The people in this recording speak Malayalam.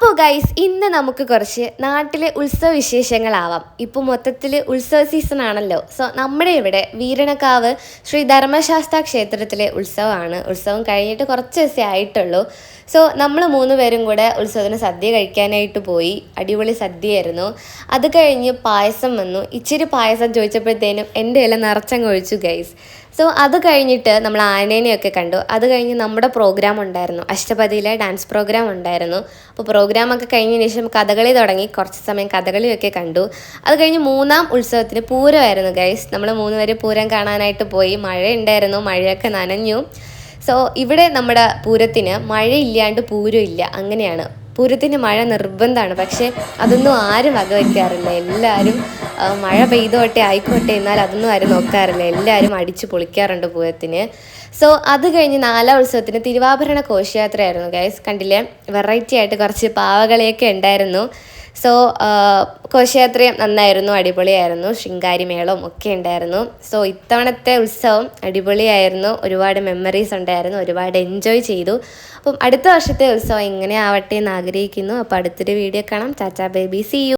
അപ്പോൾ ഗൈസ് ഇന്ന് നമുക്ക് കുറച്ച് നാട്ടിലെ ഉത്സവ വിശേഷങ്ങളാവാം. ഇപ്പോൾ മൊത്തത്തിൽ ഉത്സവ സീസൺ ആണല്ലോ. സോ നമ്മുടെ ഇവിടെ വീരണക്കാവ് ശ്രീ ധർമ്മശാസ്ത്ര ക്ഷേത്രത്തിലെ ഉത്സവമാണ്. ഉത്സവം കഴിഞ്ഞിട്ട് കുറച്ച് ദിവസമേ ആയിട്ടുള്ളൂ. സോ നമ്മൾ 3 പേരും കൂടെ ഉത്സവത്തിന് സദ്യ കഴിക്കാനായിട്ട് പോയി. അടിപൊളി സദ്യയായിരുന്നു. അത് കഴിഞ്ഞ് പായസം വന്നു. ഇച്ചിരി പായസം ചോദിച്ചപ്പോഴത്തേനും എൻ്റെ ഇല നിറച്ചങ്ങ് ഒഴിച്ചു ഗൈസ്. സോ അത് കഴിഞ്ഞിട്ട് നമ്മൾ ആനേനെയൊക്കെ കണ്ടു. അത് കഴിഞ്ഞ് നമ്മുടെ പ്രോഗ്രാം ഉണ്ടായിരുന്നു, അഷ്ടപതിയിലെ ഡാൻസ് പ്രോഗ്രാം ഉണ്ടായിരുന്നു. അപ്പോൾ പ്രോഗ്രാമൊക്കെ കഴിഞ്ഞതിന് ശേഷം കഥകളി തുടങ്ങി. കുറച്ച് സമയം കഥകളിയൊക്കെ കണ്ടു. അത് കഴിഞ്ഞ് 3ാം ഉത്സവത്തിന് പൂരമായിരുന്നു ഗൈസ്. നമ്മൾ 3 പേര് പൂരം കാണാനായിട്ട് പോയി. മഴ ഉണ്ടായിരുന്നു, മഴയൊക്കെ നനഞ്ഞു. സോ ഇവിടെ നമ്മുടെ പൂരത്തിന് മഴയില്ലാണ്ട് പൂരമില്ല, അങ്ങനെയാണ്. പൂരത്തിന് മഴ നിർബന്ധമാണ്, പക്ഷേ അതൊന്നും ആരും വകവയ്ക്കാറില്ല. എല്ലാവരും മഴ പെയ്തോട്ടെ ആയിക്കോട്ടെ, എന്നാൽ അതൊന്നും ആരും നോക്കാറില്ല. എല്ലാവരും അടിച്ച് പൊളിക്കാറുണ്ട് പൂരത്തിന്. സോ അത് കഴിഞ്ഞ് 4ാം ഉത്സവത്തിന് തിരുവാഭരണ ഘോഷയാത്രയായിരുന്നു ഗൈസ്. കണ്ടില്ലേ, വെറൈറ്റി ആയിട്ട് കുറച്ച് പാവകളിയൊക്കെ ഉണ്ടായിരുന്നു. സോ ഘോഷയാത്രയും നന്നായിരുന്നു, അടിപൊളിയായിരുന്നു. ശൃംഗാരിമേളവും ഒക്കെ ഉണ്ടായിരുന്നു. സോ ഇത്തവണത്തെ ഉത്സവം അടിപൊളിയായിരുന്നു. ഒരുപാട് മെമ്മറീസ് ഉണ്ടായിരുന്നു, ഒരുപാട് എൻജോയ് ചെയ്തു. അപ്പം അടുത്ത വർഷത്തെ ഉത്സവം ഇങ്ങനെ ആവട്ടെ എന്ന് ആഗ്രഹിക്കുന്നു. അപ്പോൾ അടുത്തൊരു വീഡിയോ കാണാം. ചാച്ചാ ബേബി, സീ യു.